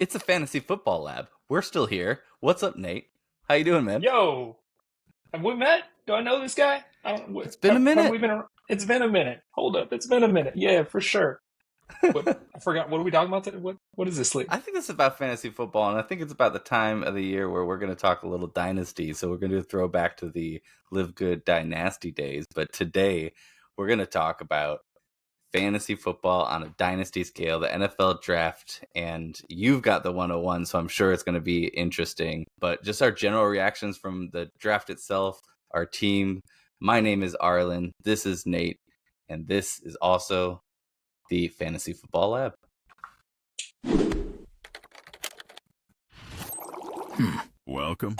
It's a fantasy football lab. We're still here. What's up, Nate? How you doing, man? Yo, have we met? Do I know this guy? It's been a Have minute. we been? It's been a minute. Hold up, it's been a minute. Yeah, for sure. What I forgot. What are we talking about today? What is this league? I think it's about fantasy football, and I think it's about the time of the year where we're going to talk a little Dynasty. So we're going to throw back to the Live Good Dynasty days. But today, we're going to talk about fantasy football on a Dynasty scale, the NFL draft, and you've got the 101, so I'm sure it's going to be interesting. But just our general reactions from the draft itself, our team. My name is Arlen. This is Nate, and this is also the Fantasy Football Lab. Welcome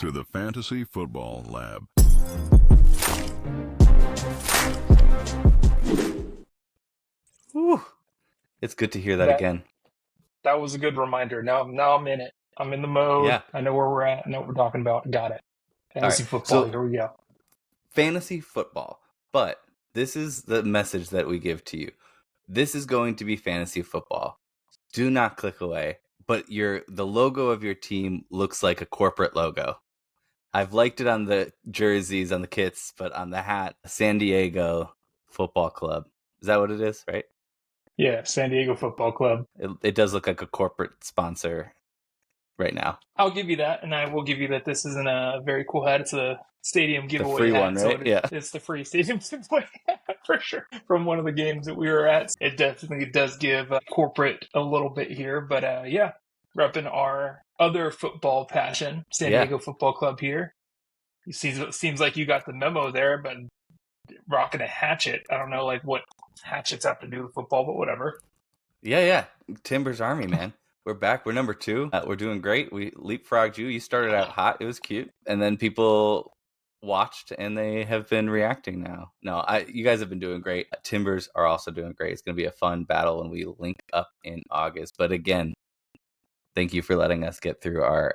to the Fantasy Football Lab. Whew. It's good to hear that again. That was a good reminder. Now I'm in it. I'm in the mode. Yeah. I know where we're at. I know what we're talking about. Got it. Fantasy football. So, here we go. Fantasy football. But this is the message that we give to you. This is going to be fantasy football. Do not click away. But the logo of your team looks like a corporate logo. I've liked it on the jerseys, on the kits, but on the hat, San Diego Football Club. Is that what it is, right? Yeah, San Diego Football Club. It does look like a corporate sponsor right now. I'll give you that, and I will give you that this isn't a very cool hat. It's a stadium giveaway the free hat. one, right? So it's the free stadium giveaway hat for sure. From one of the games that we were at, it definitely does give corporate a little bit here, but yeah, repping our other football passion, San Diego Football Club here. It seems like you got the memo there, but rocking a hatchet. I don't know, like what hatchets have to do with football, but whatever. Yeah. Timbers Army, man. We're back. We're number 2. We're doing great. We leapfrogged you. You started out hot. It was cute. And then people watched and they have been reacting now. No, you guys have been doing great. Timbers are also doing great. It's going to be a fun battle when we link up in August. But again, thank you for letting us get through our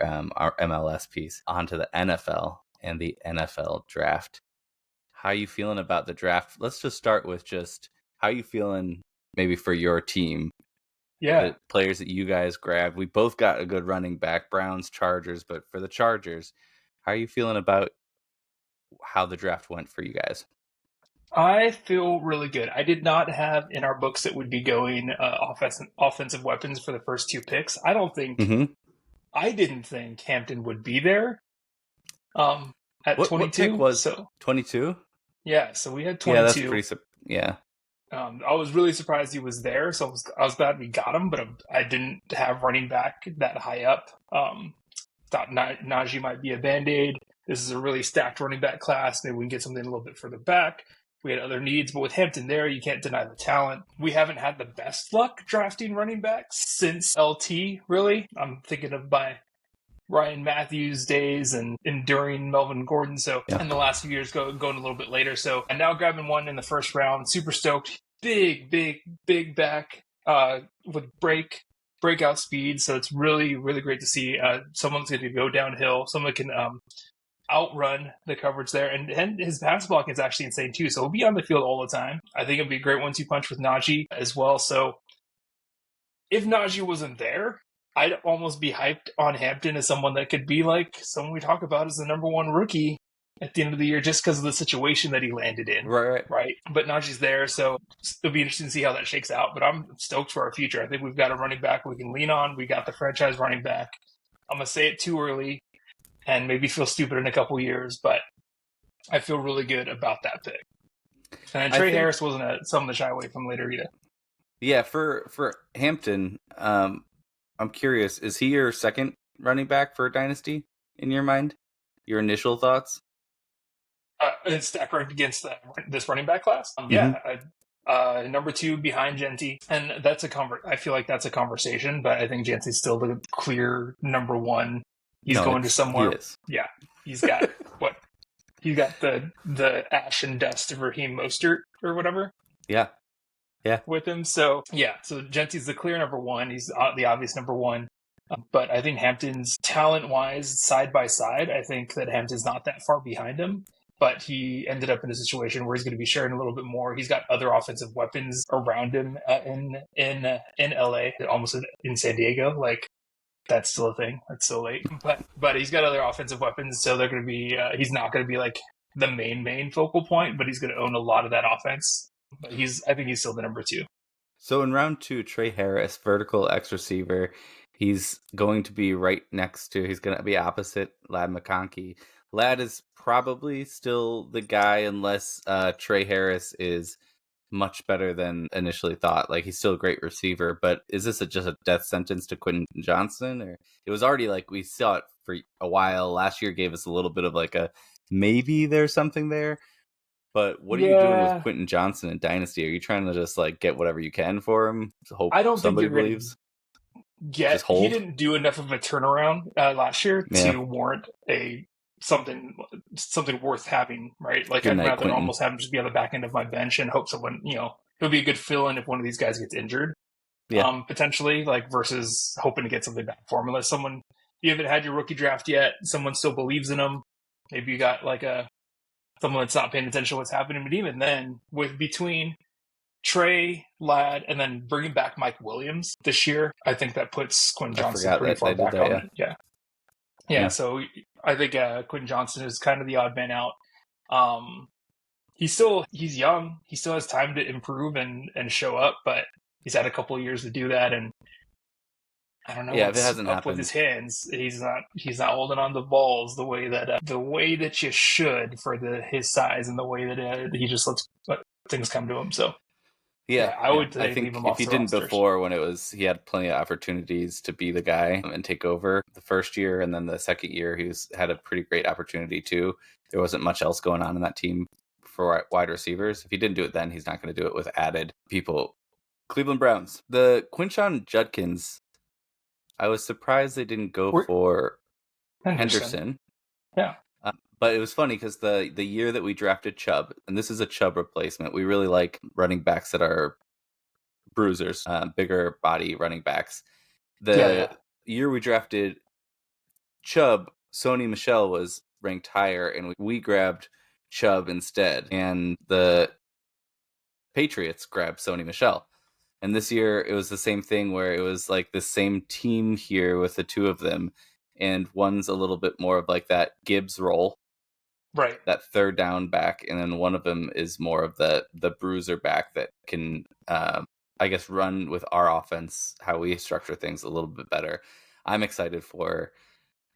MLS piece onto the NFL and the NFL draft. How are you feeling about the draft? Let's just start with just how you feeling maybe for your team. Yeah. The players that you guys grabbed. We both got a good running back, Browns, Chargers, but for the Chargers, how are you feeling about how the draft went for you guys? I feel really good. I did not have in our books that would be going offensive weapons for the first 2 picks. I didn't think Hampton would be there. At 22. What pick was 22? Yeah, so we had 22. Yeah, that's pretty. Yeah. I was really surprised he was there, so I was glad we got him, but I didn't have running back that high up. Thought Najee might be a Band-Aid. This is a really stacked running back class. Maybe we can get something a little bit further back. We had other needs, but with Hampton there, you can't deny the talent. We haven't had the best luck drafting running backs since LT, really. I'm thinking of my Ryan Matthews days and enduring Melvin Gordon. So in the last few years, going a little bit later. So I'm now grabbing one in the first round. Super stoked. Big back with breakout speed. So it's really, really great to see someone's going to go downhill. Someone can outrun the coverage there. And his pass blocking is actually insane too. So he'll be on the field all the time. I think it'll be a great 1-2 punch with Najee as well. So if Najee wasn't there, I'd almost be hyped on Hampton as someone that could be like someone we talk about as the number 1 rookie at the end of the year just because of the situation that he landed in. Right. But Najee's there, so it'll be interesting to see how that shakes out. But I'm stoked for our future. I think we've got a running back we can lean on. We got the franchise running back. I'm going to say it too early and maybe feel stupid in a couple years, but I feel really good about that pick. And Trey Harris wasn't something to shy away from later either. Yeah, for Hampton, I'm curious, is he your second running back for Dynasty in your mind? Your initial thoughts? It's stacked ranked against this running back class. Number 2 behind Jeanty. And that's I feel like that's a conversation, but I think Jeanty's still the clear number 1. He's going to somewhere. Yeah. He's got what? He got the ash and dust of Raheem Mostert or whatever. Yeah. With him. So Jeanty's the clear number 1. He's the obvious number 1. But I think Hampton's talent-wise, side by side, I think that Hampton's not that far behind him. But he ended up in a situation where he's going to be sharing a little bit more. He's got other offensive weapons around him in LA, almost in San Diego. Like that's still a thing. That's still late. But he's got other offensive weapons, so they're going to be. He's not going to be like the main focal point, but he's going to own a lot of that offense. But I think he's still the number 2. So in round 2, Trey Harris, vertical X receiver. He's going to be he's going to be opposite Ladd McConkey. Ladd is probably still the guy unless Trey Harris is much better than initially thought. Like, he's still a great receiver, but is this just a death sentence to Quinton Johnson? Or it was already like we saw it for a while. Last year gave us a little bit of like a maybe there's something there. But what are you doing with Quinton Johnson in Dynasty? Are you trying to just like get whatever you can for him? Hope I don't somebody think you're believes. He didn't do enough of a turnaround last year to warrant something worth having, right? Like, I'd rather almost have him just be on the back end of my bench and hope someone, he'll be a good fill-in if one of these guys gets injured, potentially, like, versus hoping to get something back for him. Unless you haven't had your rookie draft yet, someone still believes in him. Maybe you got like someone that's not paying attention to what's happening. But even then, between Trey, Ladd, and then bringing back Mike Williams this year, I think that puts Quinn Johnson pretty far back on it. Yeah. So I think Quinn Johnson is kind of the odd man out. He's young. He still has time to improve and show up, but he's had a couple of years to do that. And I don't know what's if it hasn't up happened with his hands. He's not holding on the balls the way that you should for his size, and the way that he just lets things come to him. So I would I think leave him if off he the didn't rosters. before, when he had plenty of opportunities to be the guy and take over the first year, and then the second year he had a pretty great opportunity too. There wasn't much else going on in that team for wide receivers. If he didn't do it then, he's not going to do it with added people. Cleveland Browns, the Quinshon Judkins. I was surprised they didn't go for Henderson. Yeah. But it was funny because the year that we drafted Chubb, and this is a Chubb replacement, we really like running backs that are bruisers, bigger body running backs. The year we drafted Chubb, Sony Michel was ranked higher, and we grabbed Chubb instead. And the Patriots grabbed Sony Michel. And this year it was the same thing, where it was like the same team here with the two of them, and one's a little bit more of like that Gibbs role, right? That third down back, and then one of them is more of the bruiser back that can, I guess, run with our offense, how we structure things a little bit better. I'm excited for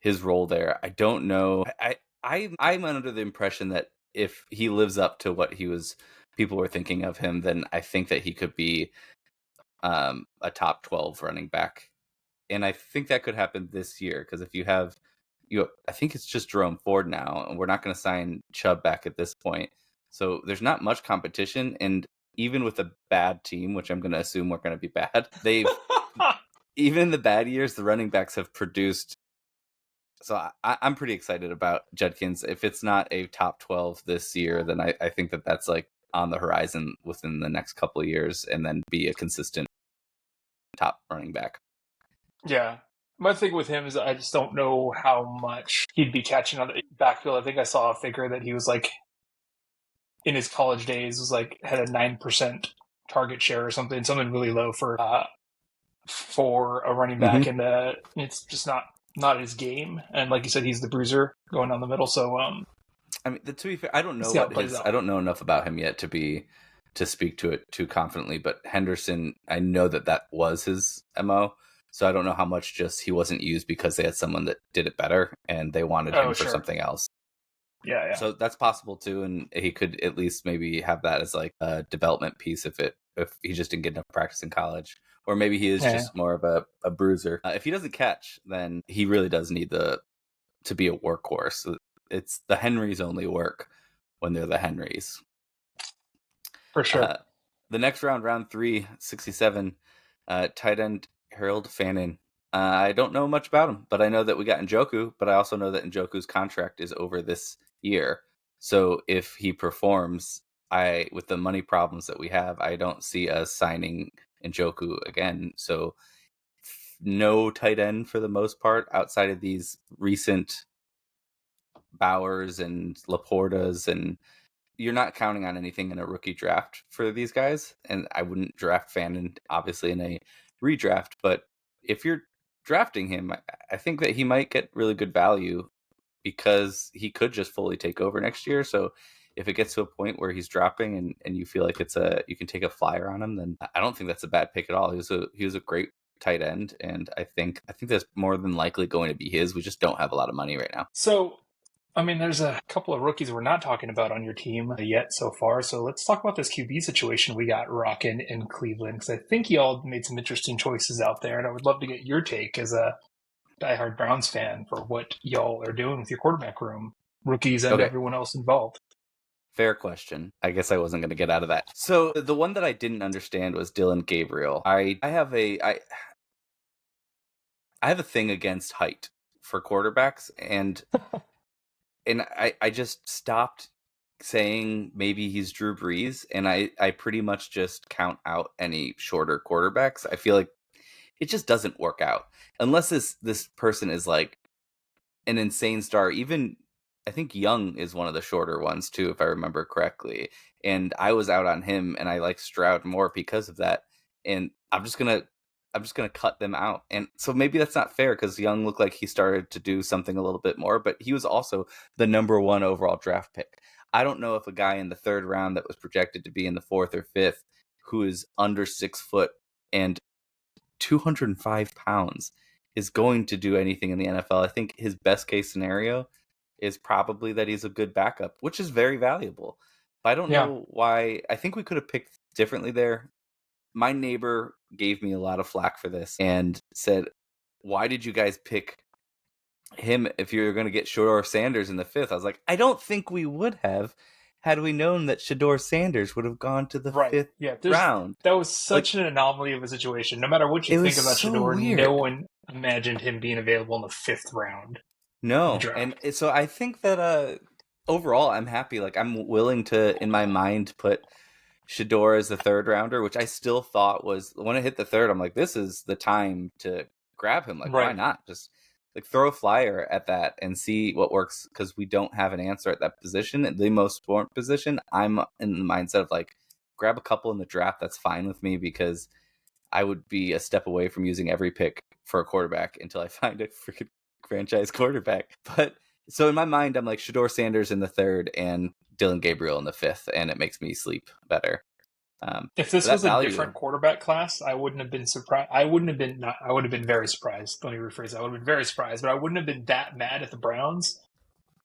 his role there. I don't know. I'm under the impression that if he lives up to what people were thinking of him, then I think that he could be a top 12 running back. And I think that could happen this year, because if you have, I think it's just Jerome Ford now, and we're not going to sign Chubb back at this point. So there's not much competition. And even with a bad team, which I'm going to assume we're going to be bad, even in the bad years, the running backs have produced. So I'm pretty excited about Judkins. If it's not a top 12 this year, then I think that's like on the horizon within the next couple of years, and then be a consistent top running back. Yeah. My thing with him is I just don't know how much he'd be catching on the backfield. I think I saw a figure that he was like, in his college days, was like had a 9% target share or something really low for a running back. Mm-hmm. And it's just not his game. And like you said, he's the bruiser going down the middle. So I mean, to be fair, I don't know I don't know enough about him yet to speak to it too confidently. But Henderson, I know that was his MO. So I don't know how much just he wasn't used because they had someone that did it better and they wanted him for something else. Yeah. So that's possible too, and he could at least maybe have that as like a development piece if he just didn't get enough practice in college, or maybe he is just more of a bruiser. If he doesn't catch, then he really does need to be a workhorse. It's the Henrys only work when they're the Henrys. For sure. The next round 3, 67, tight end Harold Fannin. I don't know much about him, but I know that we got Njoku, but I also know that Njoku's contract is over this year. So if he performs, with the money problems that we have, I don't see us signing Njoku again. So no tight end for the most part outside of these recent Bowers and Laportas, and you're not counting on anything in a rookie draft for these guys. And I wouldn't draft Fannin obviously in a redraft, but if you're drafting him, I think that he might get really good value because he could just fully take over next year. So if it gets to a point where he's dropping and you feel like you can take a flyer on him, then I don't think that's a bad pick at all. He was a great tight end, and I think that's more than likely going to be his. We just don't have a lot of money right now. So, I mean, there's a couple of rookies we're not talking about on your team yet so far. So let's talk about this QB situation we got rocking in Cleveland, because I think y'all made some interesting choices out there, and I would love to get your take as a diehard Browns fan for what y'all are doing with your quarterback room, rookies and everyone else involved. Fair question. I guess I wasn't going to get out of that. So the one that I didn't understand was Dylan Gabriel. I have a thing against height for quarterbacks, and I just stopped saying maybe he's Drew Brees, and I pretty much just count out any shorter quarterbacks. I feel like it just doesn't work out unless this person is like an insane star. Even I think Young is one of the shorter ones too, if I remember correctly. And I was out on him, and I like Stroud more because of that. And I'm just gonna cut them out. And so maybe that's not fair because Young looked like he started to do something a little bit more, but he was also the number 1 overall draft pick. I don't know if a guy in the 3rd round that was projected to be in the 4th or 5th, who is under 6 foot and 205 pounds, is going to do anything in the NFL. I think his best case scenario is probably that he's a good backup, which is very valuable. But I don't know why. I think we could have picked differently there. My neighbor gave me a lot of flack for this and said, why did you guys pick him if you're going to get Shadur Sanders in the 5th? I was like, I don't think we would have had we known that Shadur Sanders would have gone to the 5th round. That was such an anomaly of a situation. No matter what you think about Shadur, weird. No one imagined him being available in the 5th round. No, and so I think that overall I'm happy. Like, I'm willing to, in my mind, put Shadur as the 3rd rounder, which I still thought was, when it hit the 3rd, I'm like, this is the time to grab him. Like, why not? Just like throw a flyer at that and see what works, because we don't have an answer at that position, the most important position. I'm in the mindset of like, grab a couple in the draft. That's fine with me, because I would be a step away from using every pick for a quarterback until I find a freaking franchise quarterback. But so in my mind, I'm like Shadur Sanders in the 3rd and Dylan Gabriel in the 5th, and it makes me sleep better. If this was a different quarterback class, I wouldn't have been surprised. I would have been very surprised. Let me rephrase that. I would have been very surprised, but I wouldn't have been that mad at the Browns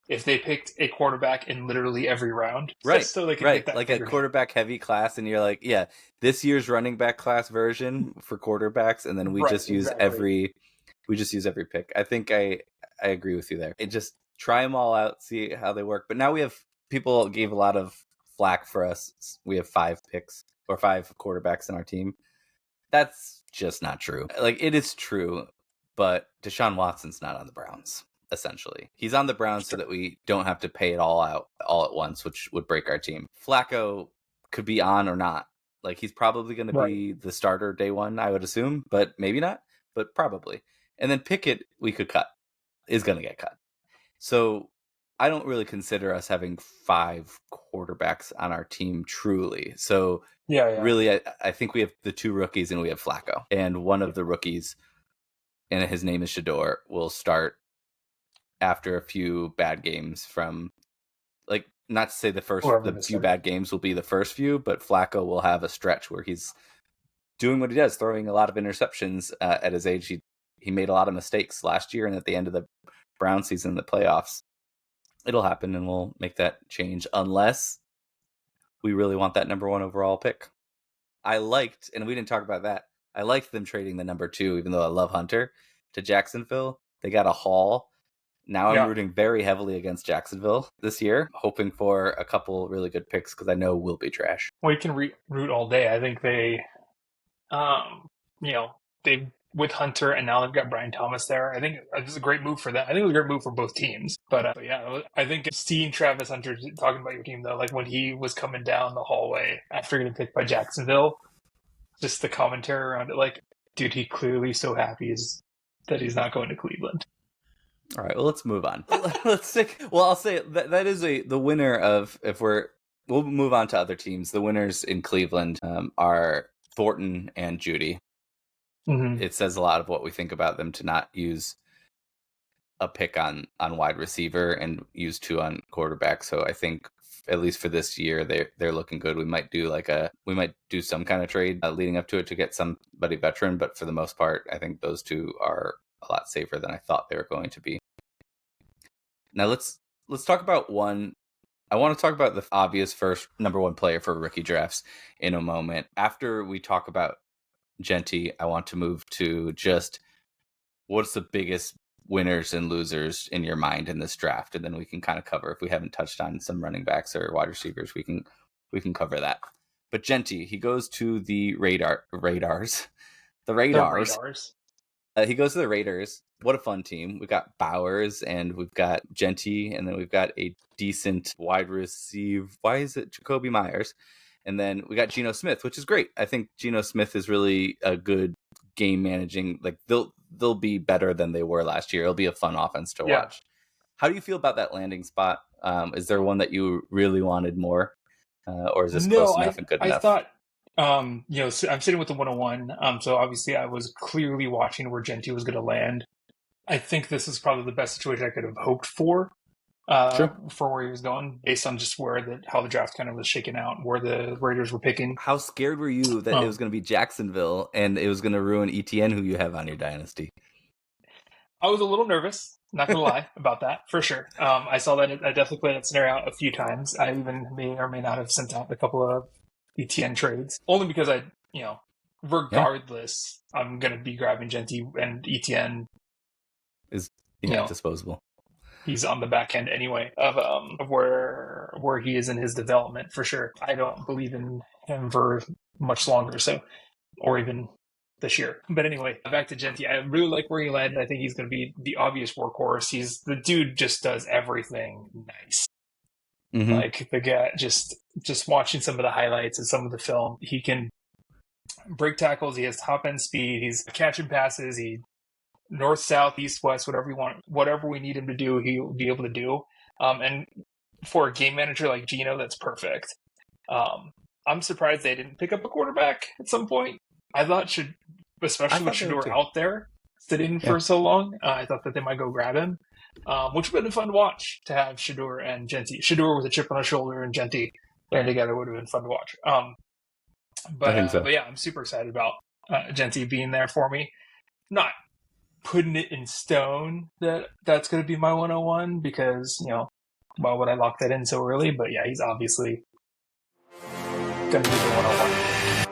if they picked a quarterback in literally every round. Right. So they could pick that like a quarterback heavy class, and you're like, yeah, this year's running back class version for quarterbacks, and then we just use every pick. I think I agree with you there. It just try them all out, see how they work. But now we have people gave a lot of flack for us. We have 5 picks or 5 quarterbacks in our team. That's just not true. Like, it is true, but Deshaun Watson's not on the Browns. Essentially, he's on the Browns so that we don't have to pay it all out all at once, which would break our team. Flacco could be on or not. Like, he's probably going to be the starter day 1, I would assume, but maybe not, but probably. And then Pickett, we could cut, is going to get cut. So I don't really consider us having 5 quarterbacks on our team truly. So really, I think we have the 2 rookies and we have Flacco. And one of the rookies, and his name is Shadur, will start after a few bad games from, like, not to say the few bad games will be the first few, but Flacco will have a stretch where he's doing what he does, throwing a lot of interceptions at his age. He made a lot of mistakes last year, and at the end of the Brown season in the playoffs, it'll happen, and we'll make that change unless we really want that number 1 overall pick. I liked, and we didn't talk about that, I liked them trading the number 2, even though I love Hunter, to Jacksonville. They got a haul. Now I'm rooting very heavily against Jacksonville this year, hoping for a couple really good picks because I know we'll be trash. Well, you can root all day. I think they, they with Hunter, and now they've got Brian Thomas there. I think it was a great move for them. I think it was a great move for both teams. But I think seeing Travis Hunter talking about your team, though, like when he was coming down the hallway after getting picked by Jacksonville, just the commentary around it, like, dude, he clearly so happy that he's not going to Cleveland. All right, well, let's move on. I'll say that is the winner of, we'll move on to other teams. The winners in Cleveland are Thornton and Judy. it says a lot of what we think about them to not use a pick on wide receiver and use 2 on quarterback. So I think at least for this year, they're looking good. We might do some kind of trade leading up to it to get somebody veteran, but for the most part, I think those 2 are a lot safer than I thought they were going to be. Now let's talk about one. I want to talk about the obvious first number 1 player for rookie drafts in a moment. After we talk about Jeanty, I want to move to just what's the biggest winners and losers in your mind in this draft, and then we can kind of cover, if we haven't touched on some running backs or wide receivers, we can cover that. But Jeanty, he goes to the Raiders. He goes to the Raiders. What a fun team. We've got Bowers and we've got Jeanty, and then we've got a decent wide receiver. Why is it Jacoby Myers? And then we got Geno Smith, which is great. I think Geno Smith is really a good game managing. Like they'll be better than they were last year. It'll be a fun offense to watch. How do you feel about that landing spot? Is there one that you really wanted more? Or is this close enough and good enough? I thought, I'm sitting with the 101. So obviously I was clearly watching where Jeanty was going to land. I think this is probably the best situation I could have hoped for. For where he was going, based on just how the draft kind of was shaking out, where the Raiders were picking. How scared were you that it was going to be Jacksonville and it was going to ruin ETN, who you have on your dynasty? I was a little nervous, not going to lie about that, for sure. I saw that. I definitely played that scenario out a few times. I even may or may not have sent out a couple of ETN trades, only because regardless, I'm going to be grabbing Jeanty, and ETN is disposable. He's on the back end anyway of where he is in his development, for sure. I don't believe in him for much longer, or even this year. But anyway, back to Jeanty. I really like where he landed. I think he's going to be the obvious workhorse. The dude just does everything nice. Mm-hmm. Like the guy, just watching some of the highlights and some of the film, he can break tackles. He has top end speed. He's catching passes. He north, south, east, west, whatever you want, whatever we need him to do, he'll be able to do. And for a game manager like Geno, that's perfect. I'm surprised they didn't pick up a quarterback at some point. I thought especially with Shadur out there sitting for so long, I thought that they might go grab him, which would have been fun to watch, to have Shadur and Jeanty. Shadur with a chip on his shoulder and Jeanty playing together would have been fun to watch. But yeah, I'm super excited about Jeanty being there for me. Not putting it in stone that's going to be my 101, because why would I lock that in so early? But yeah, he's obviously going to be the 101.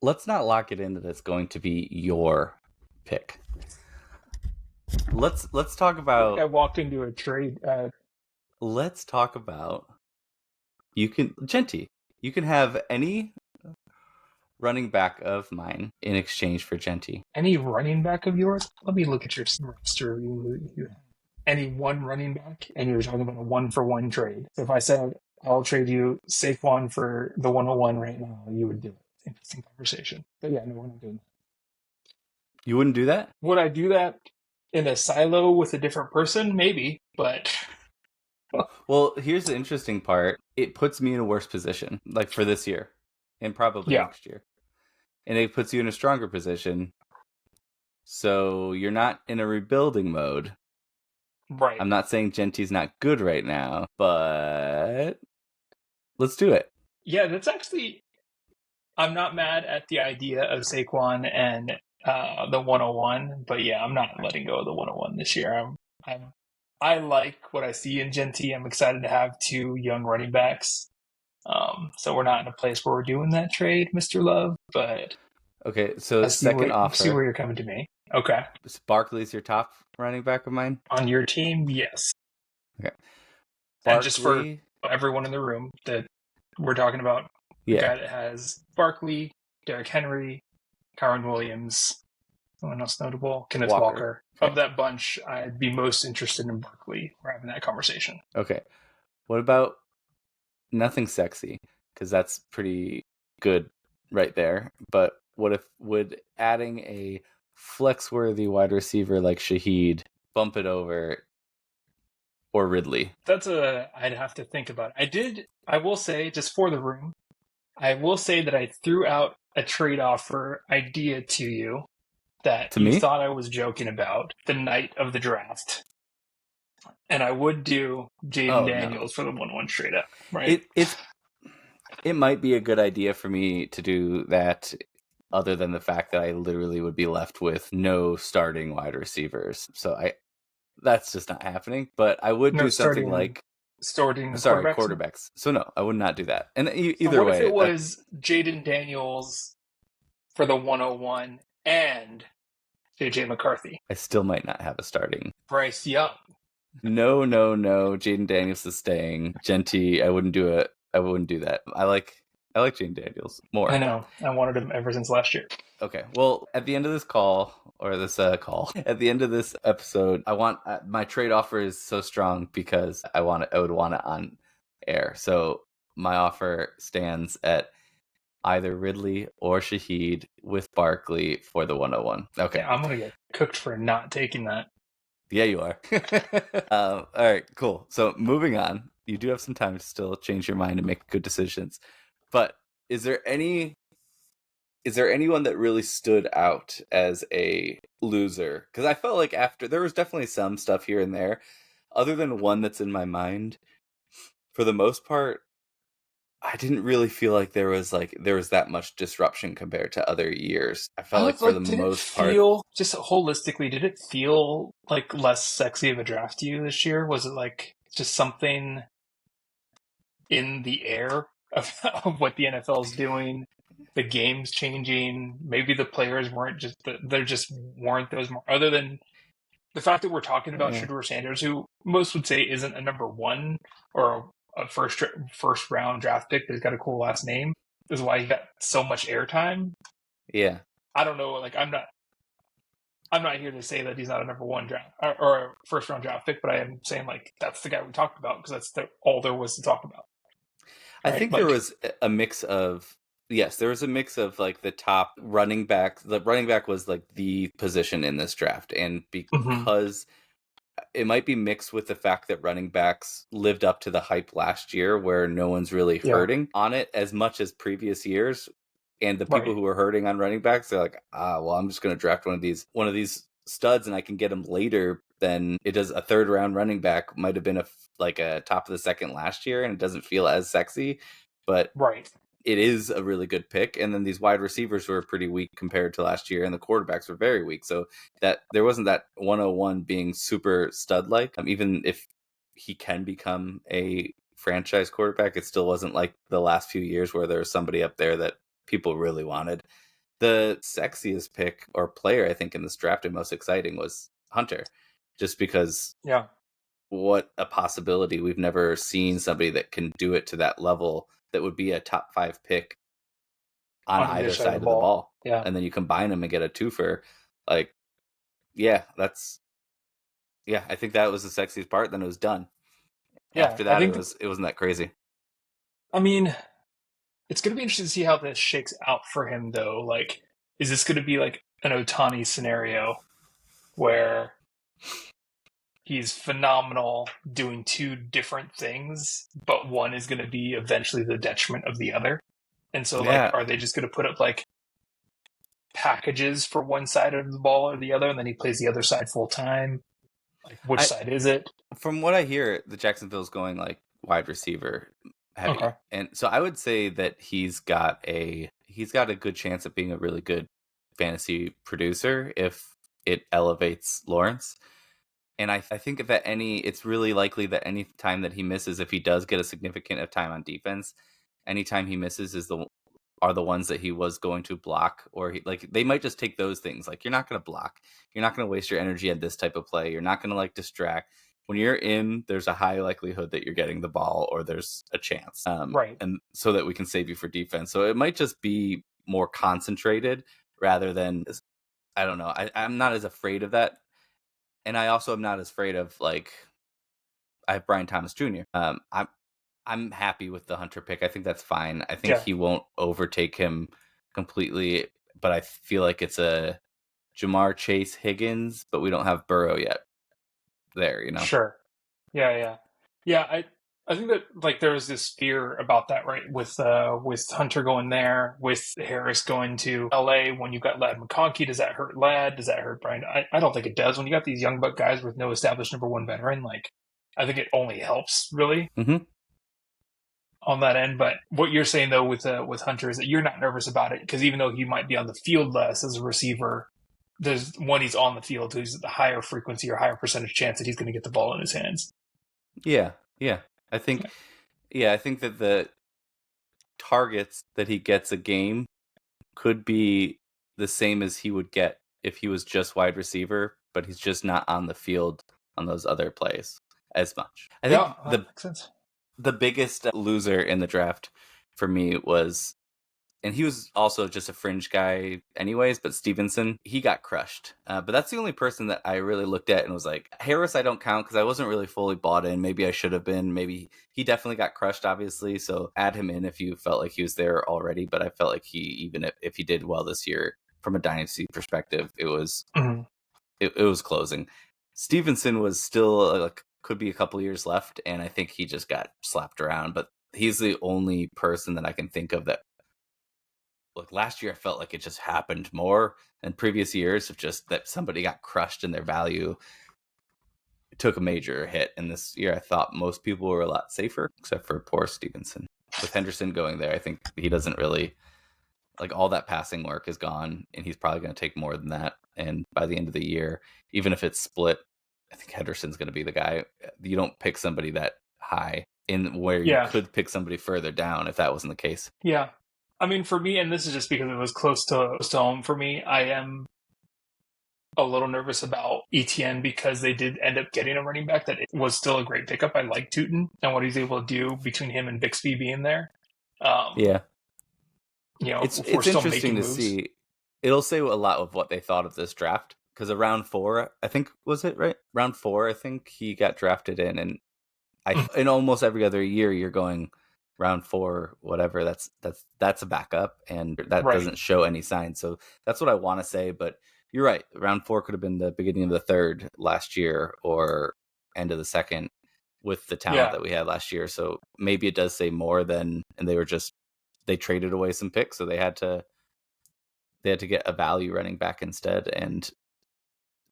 Let's not lock it in that it's going to be your pick. Let's talk about. I walked into a trade. Let's talk about. Jeanty, you can have any running back of mine in exchange for Jeanty. Any running back of yours? Let me look at your roster. Any one running back, and you're talking about a 1-for-1 trade. So if I said I'll trade you Saquon for the 101 right now, you would do it. Interesting conversation. But yeah, no, we're not doing that. You wouldn't do that? Would I do that in a silo with a different person? Maybe, but. Well, here's the interesting part. It puts me in a worse position, like for this year and probably next year. And it puts you in a stronger position. So you're not in a rebuilding mode. Right. I'm not saying Jeanty's not good right now, but let's do it. Yeah, that's actually... I'm not mad at the idea of Saquon and the 101, but yeah, I'm not letting go of the 101 this year. I like what I see in Jeanty. I'm excited to have 2 young running backs. So we're not in a place where we're doing that trade, Mr. Love, but... Okay, so second offer. See where you're coming to me. Okay. Is Barkley's your top running back of mine? On your team, yes. Okay. Barkley, and just for everyone in the room that we're talking about, the guy that has Barkley, Derrick Henry, Kyron Williams, someone else notable, Kenneth Walker. Okay. Of that bunch, I'd be most interested in Barkley. We're having that conversation. Okay. What about nothing sexy? Because that's pretty good right there. But would adding a flex-worthy wide receiver like Shaheed bump it over? or Ridley? I'd have to think about it. I will say, just for the room, I will say that I threw out a trade offer idea to you that To you me? thought I was joking about the night of the draft. And I would do Jaden Daniels for the 1-1 straight up, right? It might be a good idea for me to do that, other than the fact that I literally would be left with no starting wide receivers. So that's just not happening. But I would do something like quarterbacks. So no, I would not do that. And either way, if it was Jaden Daniels for the 101 and JJ McCarthy? I still might not have a starting. Bryce Young. No. Jaden Daniels is staying. Jeanty, I wouldn't do it. I wouldn't do that. I like Jaden Daniels more. I know. I wanted him ever since last year. Okay. Well, at the end of this call, or this call, at the end of this episode, I want my trade offer is so strong because I would want it on air. So my offer stands at either Ridley or Shaheed with Barkley for the 101. Okay. Yeah, I'm gonna get cooked for not taking that. Yeah, you are. All right, cool. So moving on, you do have some time to still change your mind and make good decisions. But is there anyone that really stood out as a loser? Because I felt like there was definitely some stuff here and there, other than one that's in my mind. For the most part, I didn't really feel like there was that much disruption compared to other years. I felt like for the most part, just holistically, did it feel like less sexy of a draft to you this year? Was it like just something in the air of what the NFL is doing? The game's changing. Maybe the players weren't weren't those more, other than the fact that we're talking about Shadur Sanders, who most would say isn't a number one or a first round draft pick, but he's got a cool last name, is why he got so much airtime. Yeah. I don't know. Like, I'm not here to say that he's not a number one draft or a first round draft pick, but I am saying like that's the guy we talked about because that's all there was to talk about. Right? I think there was a mix of like the top running back. The running back was like the position in this draft, and because it might be mixed with the fact that running backs lived up to the hype last year, where no one's really hurting on it as much as previous years. And the people who are hurting on running backs, they're like, well, I'm just going to draft one of these studs, and I can get them later than it does. A third round running back might have been a top of the second last year, and it doesn't feel as sexy, but it is a really good pick. And then these wide receivers were pretty weak compared to last year, and the quarterbacks were very weak. So that there wasn't that 101 being super stud-like. Even if he can become a franchise quarterback, it still wasn't like the last few years where there was somebody up there that people really wanted. The sexiest pick or player, I think, in this draft and most exciting was Hunter, just because what a possibility. We've never seen somebody that can do it to that level that would be a top 5 pick on either side of the ball. Yeah. And then you combine them and get a twofer. Like, I think that was the sexiest part. Then it was done. Yeah, after that, it wasn't that crazy. I mean, it's going to be interesting to see how this shakes out for him, though. Like, is this going to be like an Ohtani scenario where he's phenomenal doing two different things, but one is going to be eventually the detriment of the other? And so, are they just going to put up like packages for one side of the ball or the other, and then he plays the other side full time? Like, which side is it? From what I hear, the Jacksonville's going like wide receiver heavy. Okay. And so I would say that he's got a good chance of being a really good fantasy producer if it elevates Lawrence. And I think that it's really likely that any time that he misses, if he does get a significant of time on defense, anytime he misses are the ones that he was going to block, or they might just take those things. Like, you're not going to block. You're not going to waste your energy on this type of play. You're not going to distract. When you're in, there's a high likelihood that you're getting the ball, or there's a chance. And so that we can save you for defense. So it might just be more concentrated rather than, I don't know. I'm not as afraid of that. And I also am not as afraid of I have Brian Thomas Jr. I'm happy with the Hunter pick. I think that's fine. I think he won't overtake him completely, but I feel like it's a Jamar Chase Higgins, but we don't have Burrow yet. There, Sure. Yeah. I think that like there was this fear about that, right? With Hunter going there, with Harris going to LA. When you got Ladd McConkey, does that hurt Ladd? Does that hurt Brian? I don't think it does. When you got these young buck guys with no established number one veteran, like I think it only helps really on that end. But what you're saying though with Hunter is that you're not nervous about it because even though he might be on the field less as a receiver, there's when he's on the field, he's at the higher frequency or higher percentage chance that he's going to get the ball in his hands. Yeah. I think that the targets that he gets a game could be the same as he would get if he was just wide receiver, but he's just not on the field on those other plays as much. I think that makes sense. The biggest loser in the draft for me was, and he was also just a fringe guy anyways, but Stevenson, he got crushed. But that's the only person that I really looked at and was like, Harris I don't count because I wasn't really fully bought in. Maybe I should have been. Maybe he definitely got crushed, obviously. So add him in if you felt like he was there already. But I felt like even if he did well this year, from a dynasty perspective, it was it was closing. Stevenson was still like could be a couple years left, and I think he just got slapped around. But he's the only person that I can think of that. Look, last year I felt like it just happened more than previous years of just that somebody got crushed in their value. It took a major hit. And this year I thought most people were a lot safer, except for poor Stevenson. With Henderson going there, I think he doesn't really, like all that passing work is gone, and he's probably going to take more than that. And by the end of the year, even if it's split, I think Henderson's going to be the guy. You don't pick somebody that high in where you could pick somebody further down if that wasn't the case. Yeah. I mean, for me, and this is just because it was close to home for me, I am a little nervous about ETN because they did end up getting a running back that was still a great pickup. I like Tootin and what he's able to do between him and Bixby being there. It's interesting to see. It'll say a lot of what they thought of this draft because around 4, I think, was it right? Round 4, I think he got drafted in, and in almost every other year, you're going round 4, whatever. That's a backup, and that doesn't show any signs. So that's what I want to say. But you're right. Round 4 could have been the beginning of the 3rd last year, or end of the 2nd with the talent that we had last year. So maybe it does say more than, and they traded away some picks, so they had to get a value running back instead. And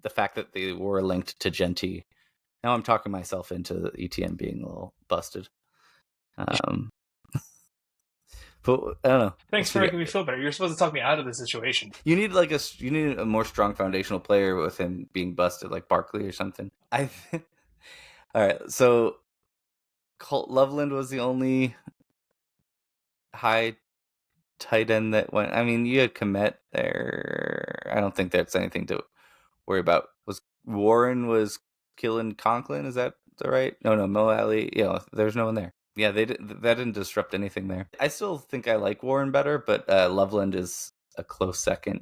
the fact that they were linked to Jeanty. Now I'm talking myself into the ETN being a little busted. But I don't know. Thanks for making me feel better. You're supposed to talk me out of the situation. You need a more strong foundational player with him being busted, like Barkley or something. All right. So Colston Loveland was the only high tight end that went. I mean, you had Komet there. I don't think that's anything to worry about. Was Warren killing Conklin? Is that right? No, Mo Alley. There's no one there. Yeah, that didn't disrupt anything there. I still think I like Warren better, but Loveland is a close second.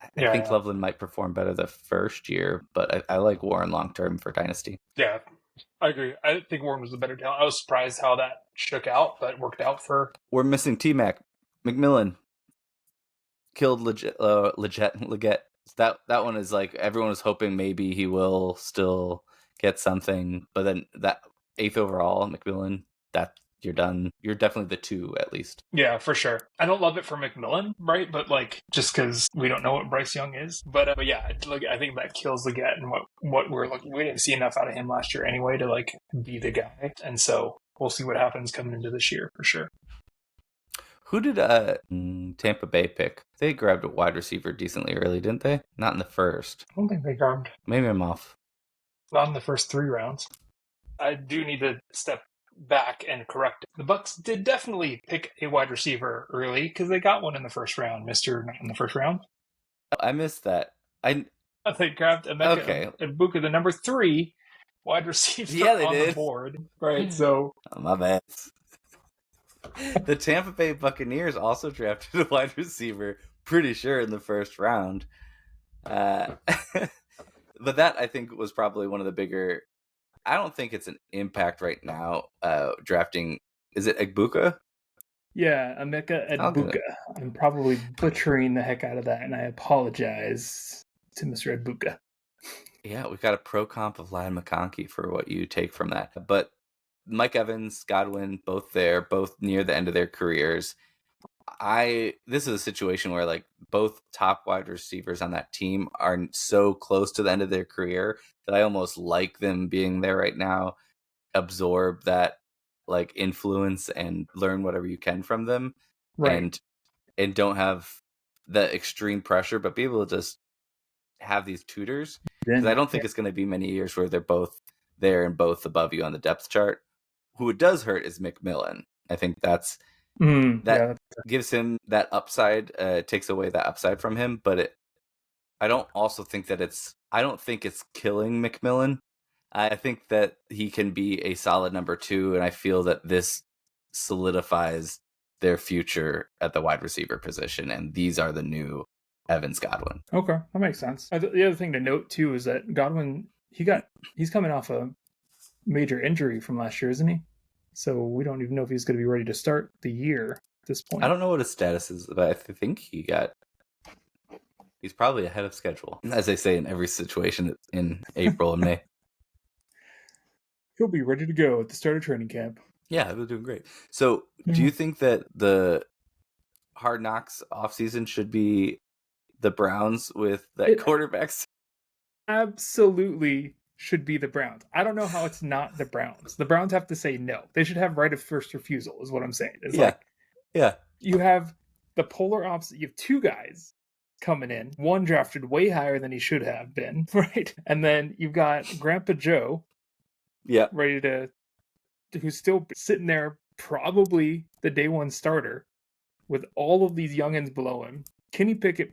I think Loveland might perform better the first year, but I like Warren long term for Dynasty. Yeah, I agree. I think Warren was the better talent. I was surprised how that shook out, but worked out for. We're missing T-Mac. McMillan killed Leggett. That one is like everyone was hoping maybe he will still get something, but then that 8th overall, McMillan, that you're done. You're definitely the 2 at least. Yeah, for sure. I don't love it for McMillan, right? But like, just because we don't know what Bryce Young is. But yeah, I think that kills Leggett and what we're looking. We didn't see enough out of him last year anyway to like be the guy, and so we'll see what happens coming into this year for sure. Who did Tampa Bay pick? They grabbed a wide receiver decently early, didn't they? Not in the first. I don't think they grabbed. Maybe I'm off. Not in the first 3 rounds. I do need to step back and correct it. The Bucs did definitely pick a wide receiver early because they got one in the first round. Mr. Not in the first round. I missed that. I think grabbed Emeka Egbuka, the number 3 wide receiver the board. Right, so my bad. The Tampa Bay Buccaneers also drafted a wide receiver, pretty sure in the first round. But that I think was probably one of the bigger. I don't think it's an impact right now. Drafting, is it Egbuka? Yeah, Emeka Egbuka. I'm probably butchering the heck out of that, and I apologize to Mr. Egbuka. Yeah, we've got a pro comp of Lion McConkey for what you take from that. But Mike Evans, Godwin, both there, both near the end of their careers. This is a situation where like both top wide receivers on that team are so close to the end of their career that I almost like them being there right now, absorb that like influence and learn whatever you can from them, Right. and don't have the extreme pressure, but be able to just have these tutors, because I don't think it's going to be many years where they're both there and both above you on the depth chart. Who it does hurt is McMillan. I think that gives him that upside, takes away that upside from him, but I don't think it's killing McMillan. I think that he can be a solid number 2, and I feel that this solidifies their future at the wide receiver position, and these are the new Evans Godwin. Okay, that makes sense. The other thing to note too is that Godwin, he's coming off a major injury from last year, isn't he? So we don't even know if he's going to be ready to start the year at this point. I don't know what his status is, but I think he's probably ahead of schedule, as they say in every situation in April and May. He'll be ready to go at the start of training camp. Yeah, they're doing great. So do you think that the Hard Knocks offseason should be the Browns with that quarterbacks? Absolutely should be the Browns. I don't know how it's not the Browns. The Browns have to say no. They should have right of first refusal, is what I'm saying. It's you have the polar opposite. You have 2 guys coming in. One drafted way higher than he should have been, right? And then you've got Grandpa Joe, who's still sitting there, probably the day 1 starter, with all of these youngins below him.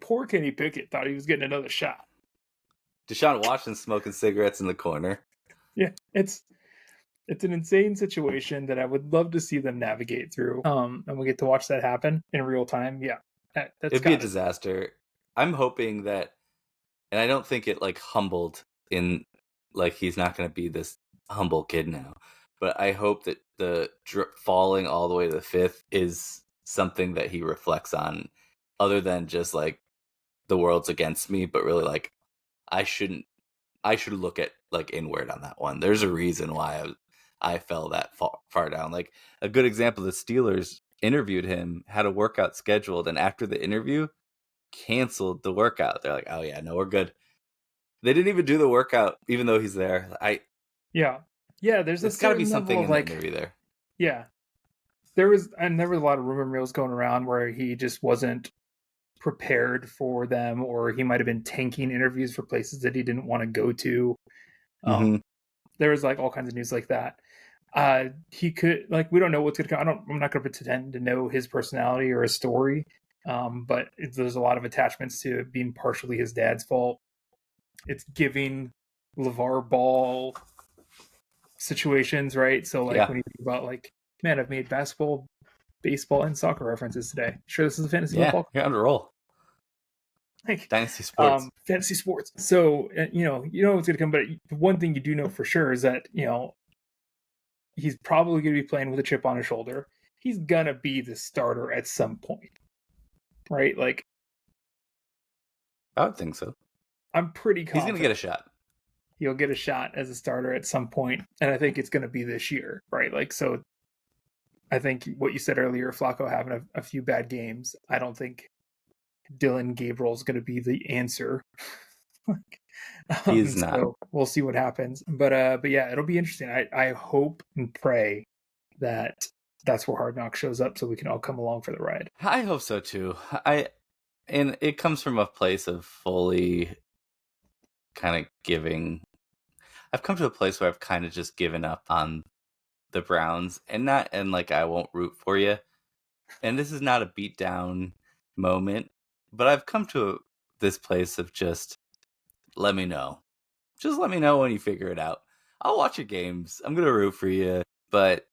Poor Kenny Pickett thought he was getting another shot. Deshaun Watson smoking cigarettes in the corner. Yeah, it's an insane situation that I would love to see them navigate through. And we get to watch that happen in real time. Yeah, it'd be a disaster. I'm hoping that, and I don't think it like humbled in, like he's not going to be this humble kid now, but I hope that the falling all the way to the 5th is something that he reflects on, other than just like the world's against me, but really like I should look at like inward on that one. There's a reason why I fell that far down. Like a good example, the Steelers interviewed him, had a workout scheduled, and after the interview canceled the workout. They're like, oh yeah, no, we're good. They didn't even do the workout even though he's there. There's got to be something in the interview there. Yeah, there was a lot of rumor mills going around where he just wasn't prepared for them, or he might have been tanking interviews for places that he didn't want to go to. There was like all kinds of news like that. He could, like, we don't know what's going to come. I'm not going to pretend to know his personality or his story. But there's a lot of attachments to it being partially his dad's fault. It's giving LeVar Ball situations, right? So like when you think about like, man, I've made basketball, baseball, and soccer references today. Sure, this is a fantasy football. You're on a roll. Like Dynasty sports. Fantasy sports. So you know what's going to come. But one thing you do know for sure is that he's probably going to be playing with a chip on his shoulder. He's gonna be the starter at some point, right? Like, I would think so. I'm pretty confident he's gonna get a shot. He'll get a shot as a starter at some point, and I think it's going to be this year, right? Like, so I think what you said earlier, Flacco having a few bad games, I don't think Dylan Gabriel is going to be the answer. He's not. So we'll see what happens, but yeah, it'll be interesting. I hope and pray that that's where Hard Knock shows up, so we can all come along for the ride. I hope so too. And it comes from a place of fully kind of giving. I've come to a place where I've kind of just given up on the Browns, and like I won't root for you. And this is not a beat down moment, but I've come to this place of just let me know. Just let me know when you figure it out. I'll watch your games. I'm gonna root for you, but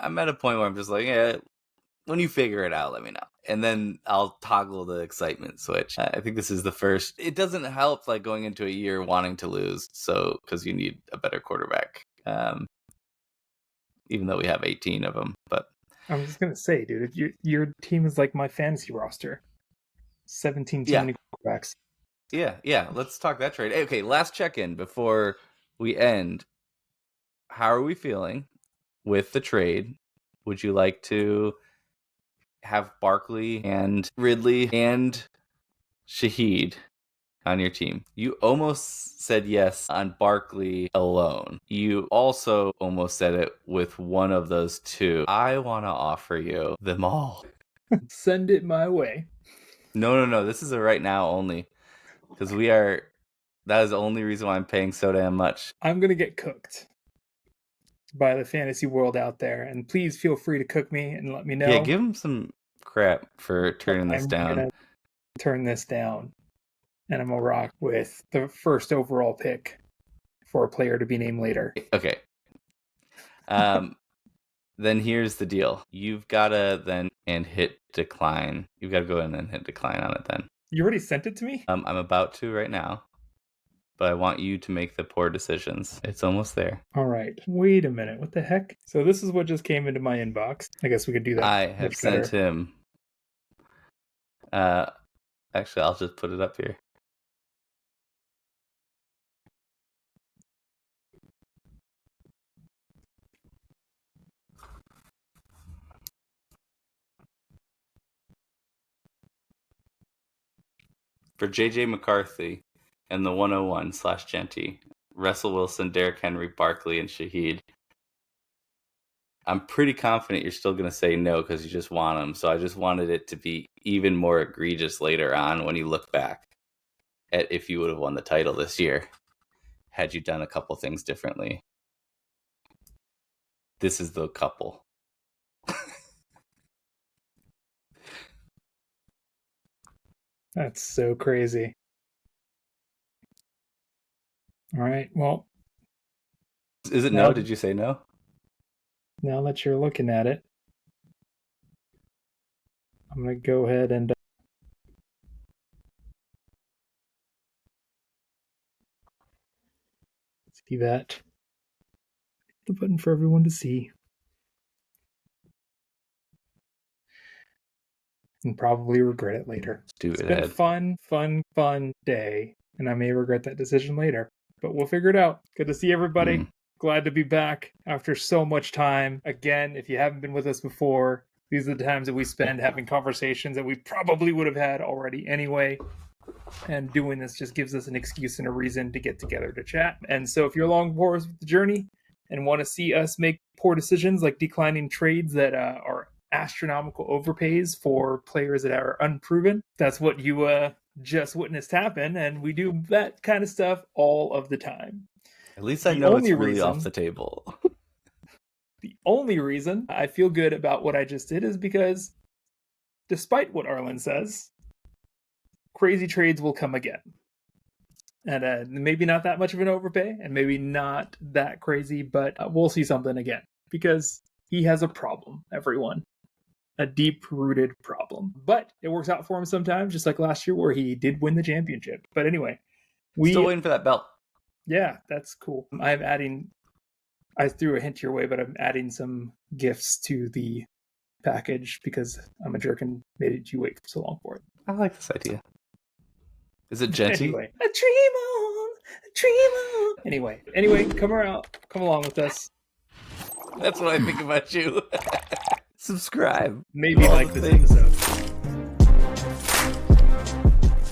I'm at a point where I'm just like, yeah, when you figure it out, let me know. And then I'll toggle the excitement switch. I think this is the first. It doesn't help like going into a year wanting to lose, so because you need a better quarterback. Even though we have 18 of them, but I'm just gonna say, dude, your team is like my fantasy roster. 17 too many quarterbacks. Yeah. Let's talk that trade. Okay, last check-in before we end. How are we feeling with the trade? Would you like to have Barkley and Ridley and Shaheed on your team? You almost said yes on Barkley alone. You also almost said it with one of those two. I want to offer you them all. Send it my way. No. This is a right now only. Because that is the only reason why I'm paying so damn much. I'm going to get cooked by the fantasy world out there. And please feel free to cook me and let me know. Yeah, give him some crap for turning this down. I'm going to turn this down. And I'm going to rock with the first overall pick for a player to be named later. Okay. Then here's the deal. You've got to then hit decline. You've got to go in and hit decline on it then. You already sent it to me? I'm about to right now. But I want you to make the poor decisions. It's almost there. All right. Wait a minute. What the heck? So this is what just came into my inbox. I guess we could do that. I have sent him. Actually, I'll just put it up here. For JJ McCarthy and the 101/Jeanty, Russell Wilson, Derrick Henry, Barkley, and Shaheed. I'm pretty confident you're still going to say no because you just want them. So I just wanted it to be even more egregious later on when you look back at if you would have won the title this year had you done a couple things differently. This is the couple. That's so crazy. All right. Well, is it no? Did you say no? Now that you're looking at it, I'm going to go ahead and see that. The button for everyone to see. And probably regret it later. It's been a fun day, and I may regret that decision later, but we'll figure it out. Good to see everybody. Glad to be back after so much time. Again, if you haven't been with us before, these are the times that we spend having conversations that we probably would have had already anyway. And doing this just gives us an excuse and a reason to get together to chat. And so if you're along for us with the journey and want to see us make poor decisions like declining trades that are astronomical overpays for players that are unproven, that's what you just witnessed happen. And we do that kind of stuff all of the time. At least I know it's really off the table. The only reason I feel good about what I just did is because, despite what Arlen says, crazy trades will come again. And maybe not that much of an overpay, and maybe not that crazy, but we'll see something again. Because he has a problem, everyone. A deep-rooted problem. But it works out for him sometimes, just like last year where he did win the championship. But anyway. Still waiting for that belt. Yeah, that's cool. I threw a hint your way, but I'm adding some gifts to the package because I'm a jerk and made you wait so long for it. I like this idea. Is it Jeanty? Anyway, a dream on. Anyway, come along with us. That's what I think about you. Subscribe. Maybe like this episode.